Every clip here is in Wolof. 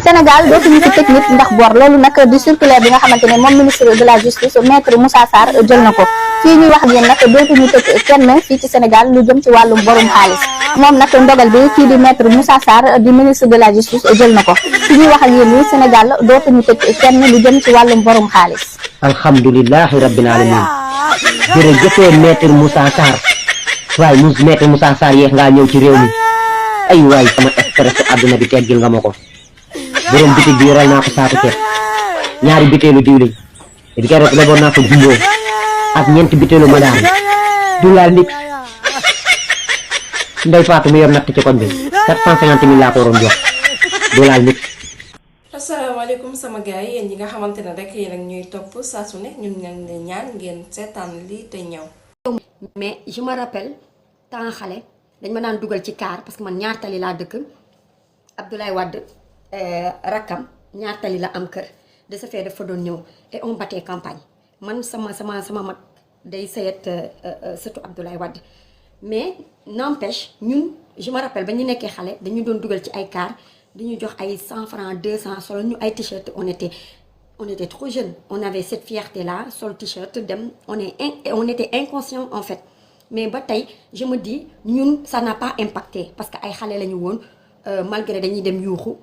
Sénégal dootuñu fi tëj nit ndax bor loolu nag di circulaire bi nga xamante ne moom ministre de la justice maître Moussa Sarr jël na ko fii ñuy wax ak yéen nag dootuñu tëj kenn fii ci Sénégal lu jëm ci wàllum borum xaalis moom nag ndogal bi kii di maître Moussa Sarr di ministre de la justice jël na ko fii ñuy wax ak yéen ni Sénégal dootuñu tëj kenn lu jëm ci wàllum borum xaalis. alhamdulilahi rabbil alamin jërëjëfee maître Moussa Sarr waaye maître Moussa Sarr yéex ngaa ñëw ci réew mi ay waay sama stress àdduna bi teggil nga ma ko borom bitig bi yoral naa ko saako ceeb ñaari biteelu diwlin di keroog leboon naa ko jumbo ak ñeenti biteelu madaar du laal nix ndey Fatou mu yor natt ci koñ bi 450 000 laa ko waroon jox du laal nix. asalaamaaleykum sama gars yi yéen ñi nga xamante ne rek yéen ak ñuy topp saa su ne ñun ña ngi ñaan ngeen seetaan lii te ñëw. mais je me rappelle temps xale dañ ma daan dugal ci car parce que man ñaar tali laa dëkk Abdoulaye Wade rakkam ñaar tali la am kër de ce fait dafa doon ñëw et on battait campagne man sama mag day sayet surtout Abdoulaye Wade mais n'empêche ñun je me rappelle ba ñu nekkee xale dañu doon dugal ci ay car dañu jox ay 100 francs 200 solo ñu ay t-shirt on était trop jeunes on avait cette fierté là sol t-shirt dem on était inconscient en fait mais ba tey je me dis ñun ça n'a pas impacté parce que ay xale lañu woon malgré dañuy dem yuuxu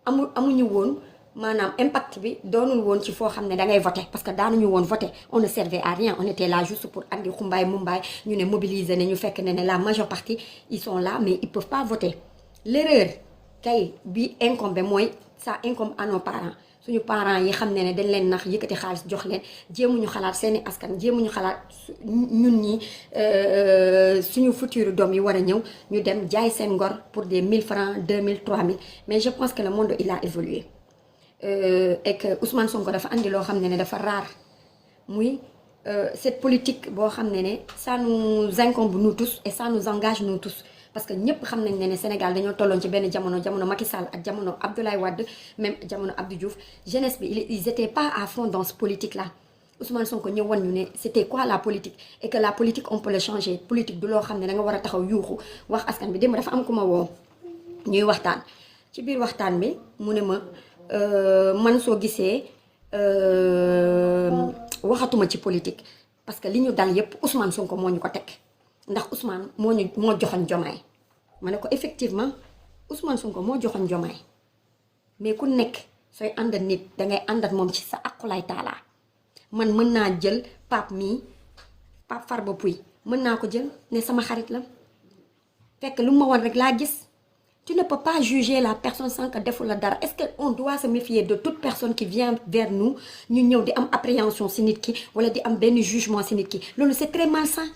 amuñu woon maanaam impact bi doonul woon ci foo xam ne da ngay voter parce que daanuñu woon voter on ne servait à rien on était là juste pour andi xumbaay mumbaay ñu ne mobiliser ne ñu fekk ne la majeure partie ils sont là mais ils peuvent pas voter l'erreur kay bi incombé mooy ça incombe à nos parents suñu parents yi xam ne dañ leen nax yëkkati xaalis jox leen jéemuñu xalaat seeni askan jéemuñu xalaat ñun ñi suñu futur doom yi war a ñëw ñu dem jaay seen ngor pour des 1000 francs 2000 3000 mais je pense que le monde il a évolué et que Ousmane Sonko dafa andi loo xam ne dafa rare muy cette politique boo xam ne ça nous incombe nous tous et ça nous engage nous tous parce que ñëpp xam nañ ne Sénégal dañoo tolloon ci benn jamono Macky Sall ak jamono Abdoulaye Wade même jamono Abdou Diouf jeunesse bi ils étaient pas à fond dans ce politique là Ousmane Sonko ñëwoon ñu ne c'était quoi la politique et que la politique on peut le changer politique du loo xam ne da nga war a taxaw yuuxu wax askan bi démb dafa am ku ma woo ñuy waxtaan ci biir waxtaan bi mu ne ma man soo gisee waxatuma ci politique parce que li ñu dal yépp Ousmane Sonko moo ñu ko teg ndax Ousmane moo joxoon Jomaay ma ne ko effectivement Ousmane Sonko moo joxoon Jomaay mais ku nekk sooy ànd nit dangay àndat moom ci sa aqulay taalaa man mën naa jël Pape Farba Pouye mën naa ko jël ne sama xarit la fekk lu ma woon rek laa gis tu ne peux pas juger la personne sans que defu la dara est-ce que on doit se méfier de toute personne qui vient vers nous ñu ñëw di am appréhension si nit ki wala di am benn jugement si nit ki loolu c'est très malsain.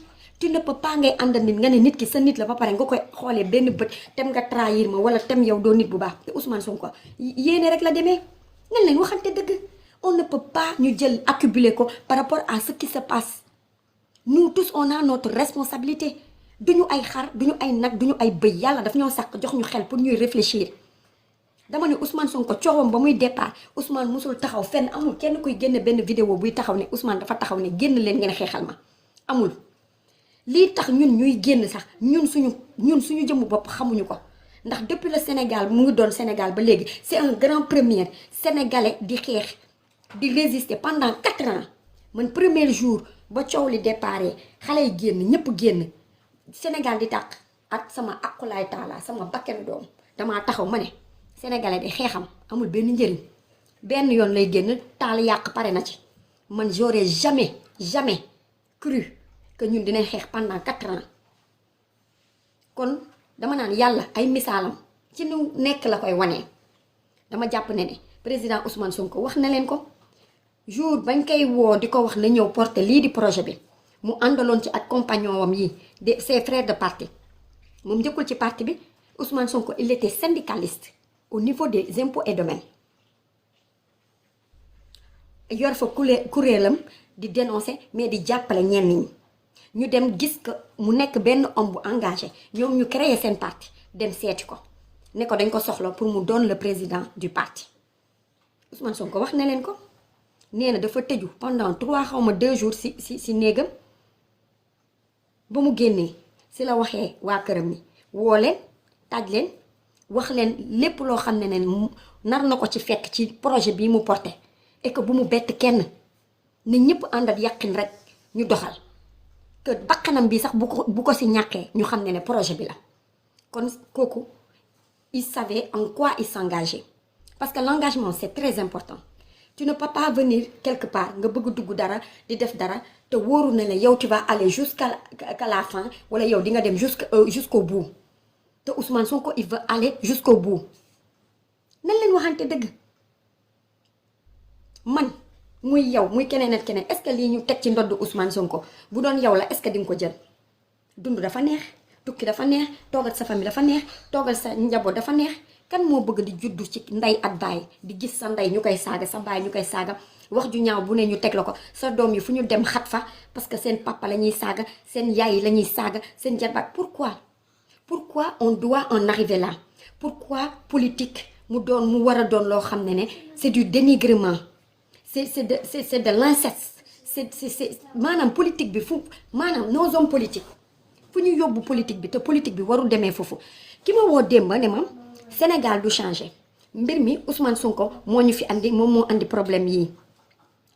tu ne peux pas ngay ànd nit nga ne nit ki sa nit la ba pare nga koy xoolee benn bët tem nga trahir ma wala tem yow doo nit bu baax te Ousmane Sonko yéene rek la demee nga leen waxante dëgg on ne peut pas ñu jël accumuler ko par rapport à ce qui se passe nous tous on a notre responsabilité duñu ay xar duñu ay nag duñu ay bëy yàlla daf ñoo sàkk jox ñu xel pour ñuy réfléchir dama ne Ousmane Sonko coowam ba muy départ Ousmane musul taxaw fenn amul kenn kuy génn benn vidéo buy taxaw ne Ousmane dafa taxaw ne génn leen ngeen xeexal ma amul lii tax ñun ñuy génn sax ñun suñu jëmmu bopp xamuñu ko ndax depuis le Sénégal mu ngi doon Sénégal ba léegi c'est un grand premier sénégalais di xeex di résister pendant 4 ans man premier jour ba coow li déparé xale yi génn ñëpp génn Sénégal di tàq ak sama aqulaay taala sama bakken doom damaa taxaw ma ne sénégalais di xeexam amul benn njëriñ benn yoon lay génn taal yàq pare na ci man j'aurais jamais cru que ñun dinañ xeex pendant 4 ans kon dama naan yàlla ay misaalam ci nu nekk la koy wanee dama jàpp ne président Ousmane Sonko wax na leen ko jour bañ koy woo di ko wax na ñëw porter lii di projet bi mu àndaloon ci ak compagnon wam yi de ses frères de parti moom njëkkul ci parti bi Ousmane Sonko il était syndicaliste au niveau des impôts et domaines yor fa kuréelam di dénoncer mais di jàppale ñenn ñi ñu dem gis que mu nekk benn homme bu engagé ñoom ñu créer seen parti dem seeti ko ne ko dañ ko soxla pour mu doon le président du parti Ousmane Sonko wax na leen ko nee na dafa tëju pendant 2 jours si néegam ba mu génnee si la waxee waa këram ni woo leen taaj leen wax leen lépp loo xam ne nar na ko ci fekk ci projet bii mu porté et que bu mu bett kenn ne ñëpp àndat yàqin rek ñu doxal que bakkanam bi sax bu ko si ñàkkee ñu xam ne projet bi la kon kooku il savait en quoi il s'engageait parce que l'engagement c'est très important. Tu ne peux pas venir quelque part nga bëgg dugg dara di def dara te wóoru na la yow tu vas aller jusqu'à la fin wala yow di nga dem jusqu'au bout te Ousmane Sonko il veut aller jusqu'au bout nan leen waxante dëgg man muy yow muy keneen ak keneen est-ce que lii ñu teg ci ndodd Ousmane Sonko bu doon yow la est-ce que di nga ko jël dund dafa neex tukki dafa neex toogal sa famille dafa neex toogal sa njaboot dafa neex kan moo bëgg di juddu ci ndey ak baay di gis sa ndey ñu koy saaga sa baay ñu koy saaga wax ju ñaaw bu ne ñu teg la ko sa doom yi fu ñu dem xat fa parce que seen papa la ñuy saaga seen yaay yi la ñuy saaga seen jarbaat pourquoi on doit en arriver là pourquoi politique mu war a doon loo xam ne c'est du dénigrement c'est de l'inceste c'est maanaam politique bi fu maanaam nos hommes politiques fu ñu yóbbu politique bi te politique bi warul demee foofu ki ma woo démb ne ma Sénégal du changer mbir mi Ousmane Sonko moo ñu fi andi moom moo andi problème yii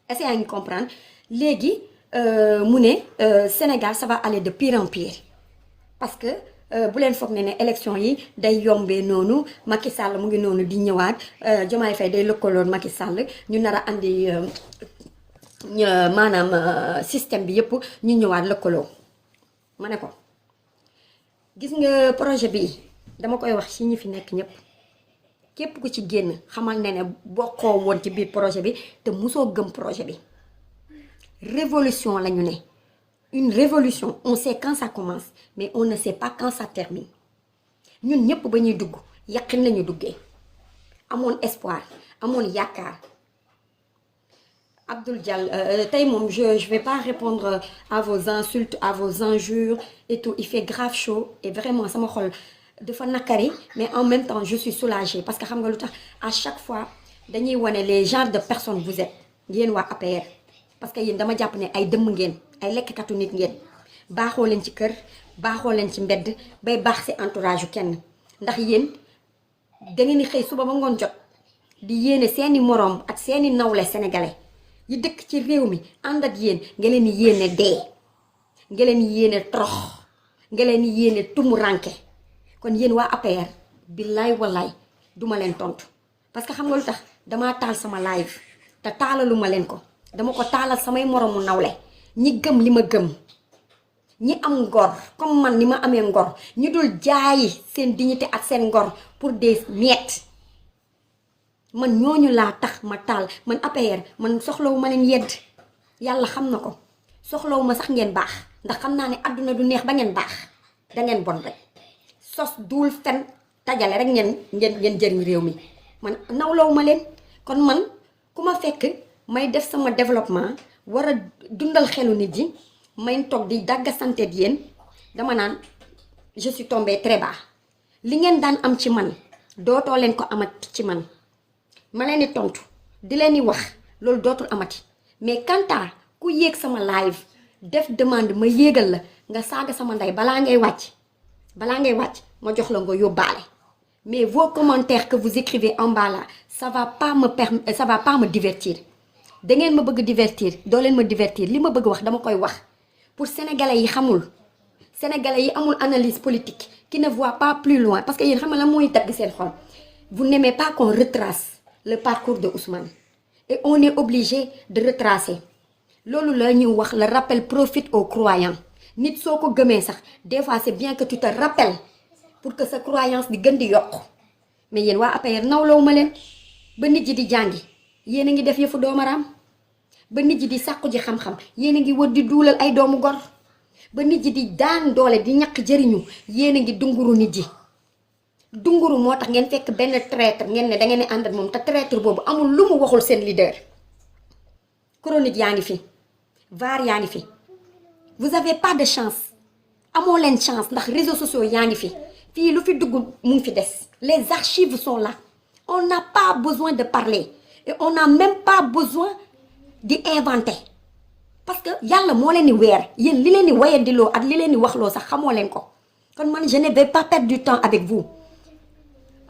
est-ce que yaa ngi comprendre léegi mu ne Sénégal ça va aller de pire en pire parce que bu leen foog ne élection yi day yombee noonu Macky Sall mu ngi noonu di ñëwaat Diomaye Faye day lëkkaloon Macky Sall ñu nar a andi maanaam système bi yëpp ñu ñëwaat lëkkaloo ma ne ko gis nga projet bi dama koy wax ci ñi fi nekk ñëpp képp ku ci génn xamal ne bokkoo woon ci biir projet bi te musoo gëm projet bi révolution la ñu ne une révolution on sait quand ça commence mais on ne sait pas quand ça termine ñun ñëpp ba ñuy dugg yaqin lañu duggee amoon espoir amoon yaakaar Abdoul Diall tey moom je vais pas répondre à vos insultes à vos injures et tout il fait grave chaud et vraiment sama xol dafa nakari mais en même temps je suis soulagée parce que xam nga lu tax à chaque fois dañuy wane les genres de personnes vous êtes yéen waa APR parce que yéen dama jàpp ne ay dëmm ngeen ay lekkatu nit ngeen baaxoo leen ci kër baaxoo leen ci mbedd bay baax ci entourage yu kenn ndax yéen da ngeen di xëy suba ba ngoon jot di yéene seeni moroom ak seeni nawle sénégalais yi dëkk ci réew mi ànd ak yéen nga leen di yéene dee nga leen di yéene torox nga leen di yéene tumuranke kon yéen waa APR billaay wallaay duma leen tontu parce que xam nga lu tax damaa taal sama live te taalalu ma leen ko dama ko taalal samay moroomu nawle ñi gëm li ma gëm ñi am ngor comme man ni ma amee ngor ñi dul jaayi seen dignité ak seen ngor pour des miettes man ñooñu laa tax ma taal man APR man soxlawu ma leen yedd yàlla xam na ko soxlawu ma sax ngeen baax ndax xam naa ne àdduna du neex ba ngeen baax dangeen bon rek sos duul fen tajale rek ngeen jëriñ réew mi man nawlawu ma leen kon man ku ma fekk may def sama développement war a dundal xelu nit yi may toog di dagga santeet yéen dama naan je suis tombée très bas li ngeen daan am ci man dootoo leen ko amat ci man ma leen di tontu di leen di wax loolu dootul amati mais quant à ku yéeg sama live def demande ma yéegal la nga saaga sama ndey balaa ngay wàcc ma jox la nga yóbbaale mais vos commentaires que vous écrivez en bas là ça va pas me divertir da ngeen ma bëgg divertir doo leen ma divertir li ma bëgg wax dama koy wax pour sénégalais yi xamul sénégalais yi amul analyse politique qui ne voit pas plus loin parce que yéen xam nga la mooy dagg seen xol vous n'aimez pas qu'on retrace le parcours de Ousmane et on est obligé de retracer loolu la ñuy wax le rappel profite aux croyants nit soo ko gëmee sax des fois c'est bien que tu te rappelles pour que sa croyance di gën di yokk mais yéen waa APR nawloo ma leen ba nit ji di jàngi yéen a ngi def yëfu doomaraam ba nit ji di sàqu ji xam-xam yéen a ngi wër di duulal ay doomu gor ba nit ji di daan doole di ñàkk jëriñu yéen a ngi dunguru nit ji dunguru moo tax ngeen fekk benn traître ngeen ne da ngeen di ànd ak moom te traître boobu amul lu mu waxul seen leader chronique yaa ngi fi var yaa ngi fi vous avez pas de chance amoo leen chance ndax réseaux sociaux yaa ngi fi fii lu fi dugg mu ngi fi des les archives sont là on n'a pas besoin de parler et on n'a même pas besoin di inventer parce que yàlla moo leen di weer yéen li leen di wayadiloo ak li leen di waxloo sax xamoo leen ko kon man je ne vais pas perdre du temps avec vous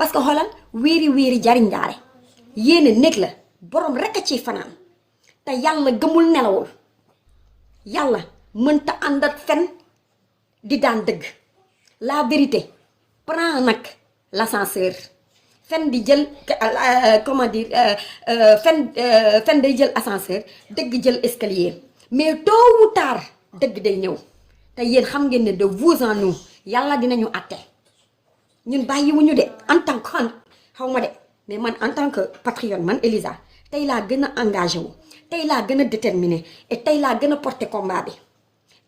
parce que xoolal wiiri jariñ daare yéene néeg la borom rek a ciy fanaan te yàlla gëmul nelawul yàlla mënta ànd ak fen di daan dëgg la vérité prend nag l'ascenseur fen di jël comment dire fen day jël ascenseur dëgg jël escalier mais tôt ou tard dëgg day ñëw te yéen xam ngeen ne de vous en nous yàlla dinañu àtte ñun bàyyiwuñu de en tant que xaw ma de mais man en tant que patriote man Elisa tey laa gën a engagé wu tey laa gën a déterminé et tey laa gën a porté combat bi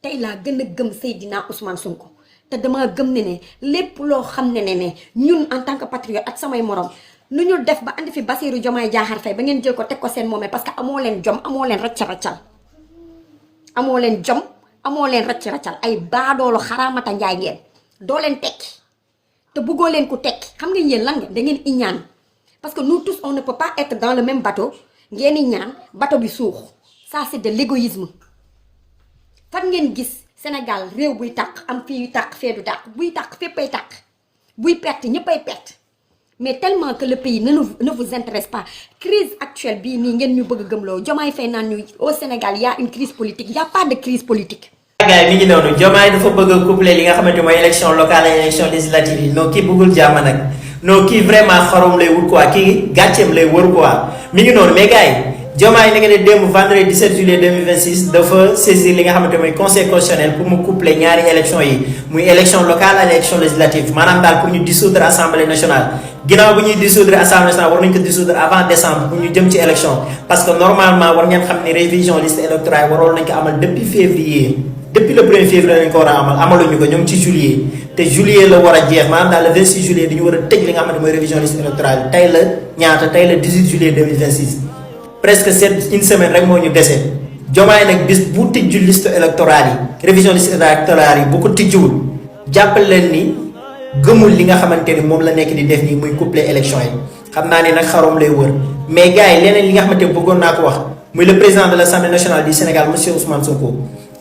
tey laa gën a gëm Seydina Ousmane Sonko te dama gëm ne lépp loo xam ne ñun en tant que patriote ak samay morom nu ñu def ba andi fi Bassirou Diomaye Diakhar Faye ba ngeen jël ko teg ko seen moomee parce que amoo leen jom amoo leen raccal amoo leen jom amoo leen raccal ay baadoolo xaraamata njaay ngeen doo leen tekki te bëggoo leen ku tekki xam nga yéen lan ngeen da ngeen iñaan parce que nous tous on ne peut pas être dans le même bateau ngeen iñaan bateau bi suux ça c'est de l'égoïsme fan ngeen gis Sénégal réew buy tàq am fii tàq fee du tàq buy tàq féppay tàq buy perte ñëppay perte mais tellement que le pays ne vous intéresse pas crise actuelle bii nii ngeen ñu bëgg a gëmloo Diomaye Faye naan ñu au Sénégal y a une crise politique y a pas de crise politique. gars yi mi ngi noonu Diomaye dafa bëgg a coupler li nga xamante mooy élection locale et élection législative yi non kii bëggul jàmm nag non kii vraiment xarum lay wut quoi kii gàcceem lay wër quoi mi ngi noonu mais gars yi Diomaye na nga ne démb vendredi 17 juillet 2026 dafa saisir li nga xamante mooy conseil constitutionnel pour mu coupler ñaari élection yi muy élection locale ak élection législative maanaam daal pour ñu dissoudre assemblée nationale ginnaaw bu ñuy dissoudre assemblée nationale war nañu ko dissoudre avant décembre pour ñu jëm ci élection parce que normalement war ngeen xam ne révision liste électorale waroon nañ ko amal depuis février depuis le 1er février lañ ko war a amal amaluñu ko ñoom ci juillet te juillet la war a jeex maanaam daal le 26 juillet dañu war a tëj li nga xamante mooy révision liste électorale tey la ñaata tey la 18 juillet 2026 presque une semaine rek moo ñu dese Diomaye nag bis bu tijju liste électorale yi révision liste électorale yi bu ko tijjuwul jàppal leen ni gëmul li nga xamante ni moom la nekk di def nii muy coupler élection yi xam naa ni nag xaroom lay wër mais gars yi leneen li nga xamante ni bëggoon naa ko wax muy le président de l'Assemblée nationale du Sénégal monsieur Ousmane Sonko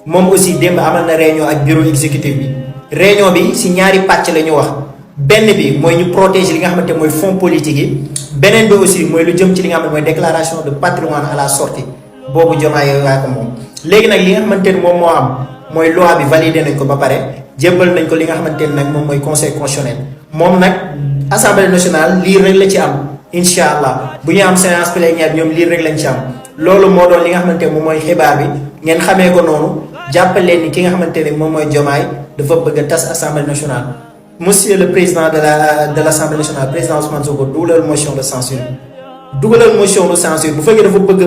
moom aussi démb amal na réunion ak bureau exécutif bi réunion bi si ñaari pàcc la ñu wax benn bi mooy ñu protéger li nga xamante mooy fonds politique yi beneen bi aussi mooy lu jëm ci li nga xamante mooy déclaration de patrimoine à la sortie boobu Diomaye yooyu waa ko moom léegi nag li nga xamante ni moom moo am mooy loi bi validé nañ ko ba pare jébbal nañ ko li nga xamante ni nag moom mooy conseil constitutionnel moom nag assemblée nationale lii rek la ci am incha allah bu ñu am séance plénière ñoom lii rek lañ ci am loolu moo doon li nga xamante ni moom mooy xibaar bi ngeen xamee ko noonu jàppaleen ni ki nga xamante ni moom mooy Diomaye dafa bëgg a tas assemblée nationale monsieur le président de l'assemblée nationale président Ousmane Sonko dugalal motion de censure bu fekkee dafa bëgg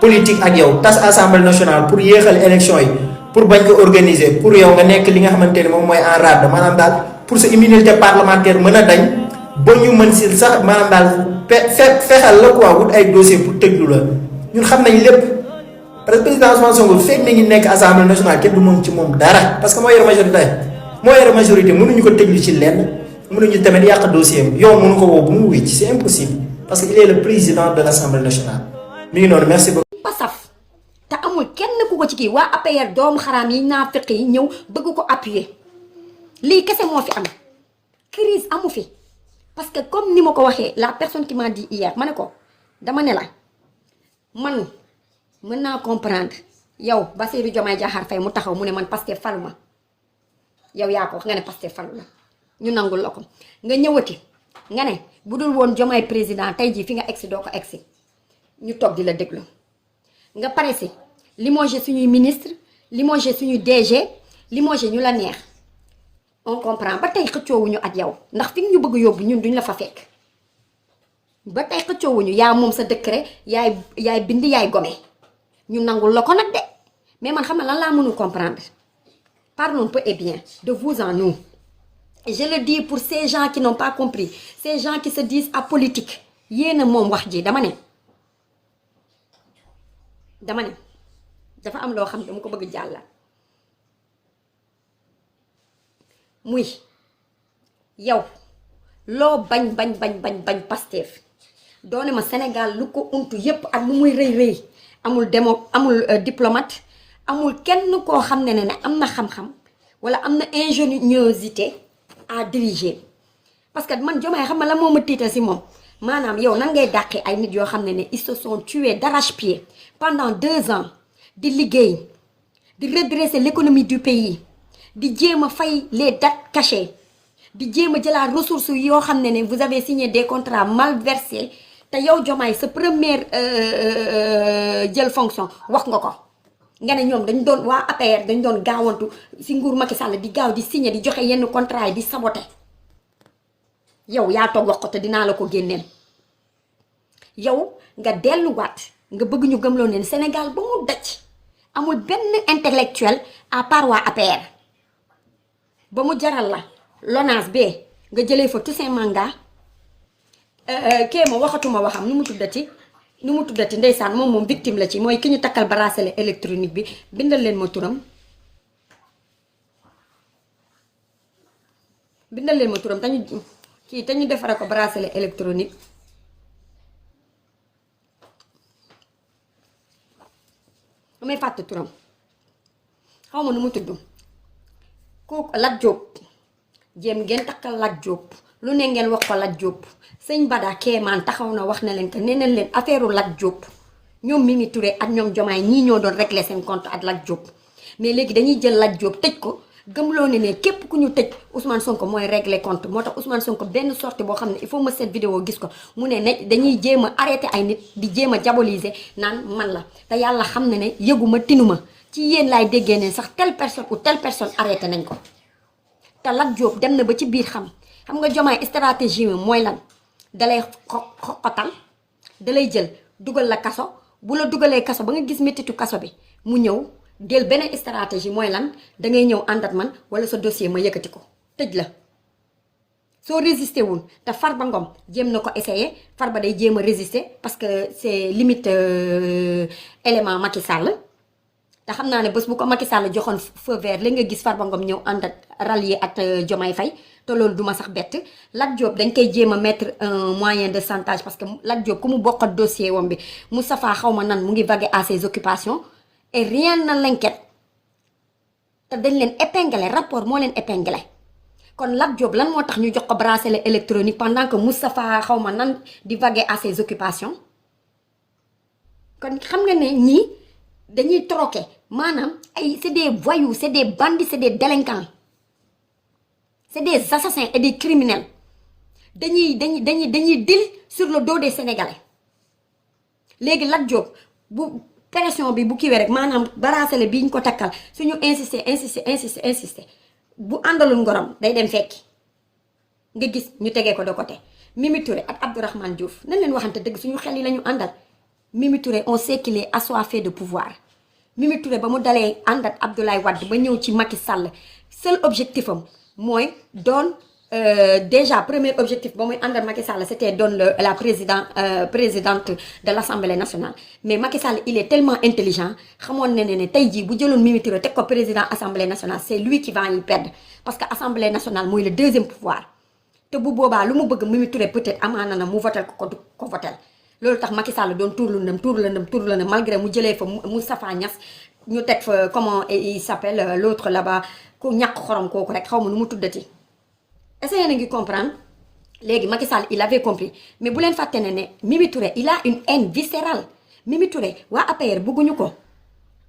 politique ak yow tas assemblée nationale pour yéexal élection yi pour bañ ko organiser pour yow nga nekk li nga xamante ni moom mooy en rade maanaam daal pour sa immunité parlementaire mën a dañ ba ñu mën si sax maanaam daal fexal la quoi wut ay dossier pour tëjlu la ñun xam nañ lépp parce que président Ousmane Sonko fekk na ngi nekk assemblée nationale kenn du moom ci moom dara parce que moo yor majorité mënuñu ko tëjlu ci lenn mënuñu tamit yàq dossier am yow mënu ko woo bu mu wécc c'est impossible parce que il est le président de l'Assemblée nationale mi ngi noonu merci beaucoup. pasaf te amul kenn ku ko ci kii waa APR doomu xaraam yi naafeq yi ñëw bëgg ko appuyer lii kese moo fi am crise amu fi parce que comme ni ma ko waxee la personne qui m'a dit hier ma ne ko dama ne la man mën naa comprendre yow Bassirou Diomaye Diakhar Faye mu taxaw mu ne man Pastef falu ma yow yaa ko wax nga ne Pastef falu la ñu nangul la ko nga ñëwati nga ne bu dul woon Diomaye président tey jii fi nga egsi doo ko egsi ñu toog di la déglu nga pare si limogé suñuy ministre limogé suñuy DG limogé ñu la neex on comprend ba tey xëccoowuñu ak yow ndax fi ñu bëgg yóbbu ñun duñ la fa fekk ba tey xëccoowuñu yaa moom sa décret yaay bind yaay gome ñu nangul la ko nag de mais man xam na lan laa mënul comprendre parlons peu et bien de vous en nous je le dis pour ces gens qui n'ont pas compris ces gens qui se disent apolitiques yéena moom wax ji dama ne dafa am loo xam ne dama ko bëgg jàll muy yow loo bañ Pastef doone ma Sénégal lu ko untu yépp ak lu muy rëy amul diplomate amul kenn koo xam ne am na xam-xam wala am na ingéniosité à diriger parce que man Diomaye xam nga la moo ma tiital si moom maanaam yow nan ngay dàqee ay nit yoo xam ne ils se sont tués d'arrache-pied pendant 2 ans di liggéey di redresser l'économie du pays di jéem a fay les dettes cachées di jéem a jëlaat ressources yoo xam ne vous avez signé des contrats mal versés te yow Diomaye sa première jël fonction wax nga ko nga ne ñoom dañ doon waa APR dañ doon gaawantu si nguur Macky Sall di gaaw di signé di joxe yenn contrat yi di saboter yow yaa toog wax ko te dinaa la ko génneel yow nga delluwaat nga bëgg ñu gëmloo ne Sénégal ba mu daj amul benn intellectuel à part waa APR ba mu jaral la LONASE bee nga jëlee fa Toussaint Manga kee ma waxatuma waxam nu mu tuddati ndeysaan moom victime la ci mooy ki ñu takkal bracelet électronique bi bindal leen ma turam te ñu defare ko bracelet électronique damay fàtte turam xaw ma nu mu tudd kooku Lat Diop jéem ngeen takkal Lat Diop lu ne ngeen wax ko Lat Diop sëñ Bada Kéemaan taxaw na wax na leen que nee nañ leen affaire Lat Diop ñoom Mimi Touré ak ñoom Diomaye ñii ñoo doon régler seen compte ak Lat Diop mais léegi dañuy jël Lat Diop tëj ko gëmloo ne képp ku ñu tëj Ousmane Sonko mooy régler compte moo tax Ousmane Sonko benn sortie boo xam ne il faut ma cette vidéo gis ko mu ne dañuy jéem a arrêté ay nit di jéem a diaboliser naan man la te yàlla xam na ne yëguma tinuma ci yéen laay déggee ne sax telle personne ou telle personne arrêté nañ ko te Lat Diop dem na ba ci biir xam nga Diomaye stratégie mooy lan dalay xoqatal dalay jël dugal la kaso bu la dugalee kaso ba nga gis méttitu kaso bi mu ñëw del beneen stratégie mooy lan dangay ñëw ànd ak man wala sa dossier ma yëkkati ko tëj la soo résister wul te Farba Ngom jéem na ko essayer Farba day jéem a résister parce que c'est limite élément Macky Sall te xam naa ne bés bu ko Macky Sall joxoon feu vert la nga gis Farba Ngom ñëw ànd ak rallier ak Diomaye Faye te loolu duma sax bett Lat Diop dañ koy jéem a mettre un moyen de chantage parce que Lat Diop ku mu bokkat dossier wam bi Moustapha xaw ma nan mu ngi vaguer à ses occupations et rien ne l'inquiète te dañ leen épinglé rapport moo leen épinglé kon Lat Diop lan moo tax ñu jox ko bracelet électronique pendant que Moustapha xaw ma nan di vaguer à ses occupations kon xam nga ne ñii dañuy troquer maanaam ay c'est des voyous c'est des bandits c'est des délinquants c'est des assassins et des criminels dañuy deal sur le dos des Sénégalais léegi Lat Diop bu pression bi bu kiiwee rek maanaam bracelet bi ñu ko takkal suñu insister bu àndalul ngorom day dem fekki nga gis ñu tegee ko de côté Mimi Touré ak Abdourahmane Diouf nañ leen waxante dëgg suñu xel yi la ñu àndal Mimi Touré on sait qu'il est assoiffé de pouvoir Mimi Touré ba mu dalee ànd ak Abdoulaye Wade ba ñëw ci Macky Sall seul objectif am mooy doon déjà premier objectif ba muy àndal Macky Sall c'était doon la présidente de l'Assemblée nationale mais Macky Sall il est tellement intelligent xamoon ne tey jii bu jëloon Mimi Touré teg ko président Assemblée nationale c'est lui qui va y perdre parce que Assemblée nationale mooy le deuxième pouvoir te bu boobaa lu mu bëgg Mimi Touré peut-être amaana na mu votel ko votel loolu tax Macky Sall doon tuur la malgré mu jëlee fa Moustapha Niasse ñu teg fa comment il s'appelle l'autre là-bas ku ñàkk xorom kooku rek xaw ma nu mu tuddati essayé na ngi comprendre léegi Macky Sall il avait compris mais bu leen fàtte ne Mimi Touré il a une haine viscérale Mimi Touré waa APR bugguñu ko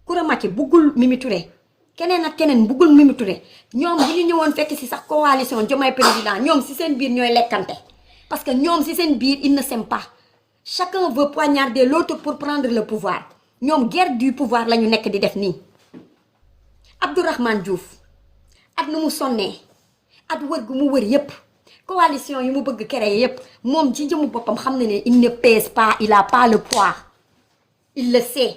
Coura Macky buggul Mimi Touré keneen ak keneen buggul Mimi Touré ñoom bu ñu ñëwoon fekk si sax coalition Diomaye président ñoom si seen biir ñooy lekkante parce que ñoom si seen biir ils ne s'aiment pas chacun veut poignarder l'autre pour prendre le pouvoir ñoom guerre du pouvoir la ñu nekk di def nii Abdourahmane Diouf ak nu mu sonnee at wër gu mu wër yépp coalition yi mu bëgg créer yépp moom ci jëmu boppam xam na ne il ne pèse pas il a pas le poids il le sait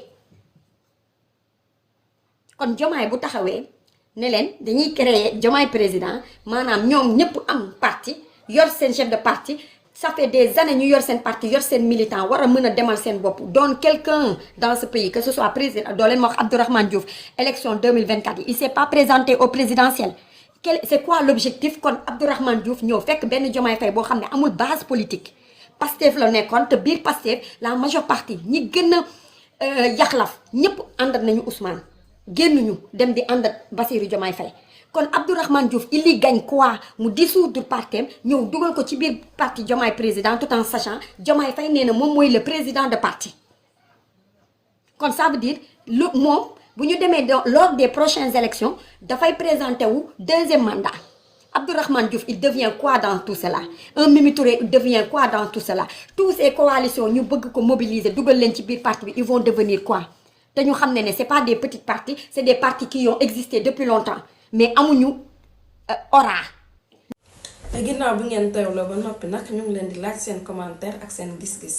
kon Diomaye bu taxawee ne leen dañuy créer Diomaye président maanaam ñoom ñëpp am parti yor seen chef de parti ça fait des années ñu yor seen parti yor seen militant war a mën a demal seen bopp doon quelqu'un dans ce pays que ce soit président doo leen ma wax Abdourahmane Diouf élection 2024 yi il s'est pas présenté au présidentiel c'est quoi l'objectif kon Abdourahmane Diouf ñëw fekk benn Diomaye Faye boo xam ne amul base politique Pastef la nekkoon te biir Pastef la majeure partie ñi gën a yaxlaf ñëpp àndat nañu Ousmane génnuñu dem di àndat Bassirou Diomaye Faye kon Abdourahmane Diouf il y gagne quoi mu dissoudre parti ñëw dugal ko ci biir parti Diomaye président tout en sachant Diomaye Faye nee na moom mooy le président de parti kon ça veut dire lu moom bu ñu demee lors des prochaines élections dafay présenter wu deuxième mandat Abdourahmane Diouf il devient quoi dans tout cela un Mimi Touré il devient quoi dans tout cela tous ces coalitions ñu bëgg ko mobiliser dugal leen ci biir parti bi ils vont devenir quoi te ñu xam ne c'est pas des petits partis c'est des partis qui ont existé depuis longtemps mais amuñu aura. ginnaaw bi ngeen teewloo ba noppi nag ñu ngi leen di laaj seen commentaire ak seen gis-gis.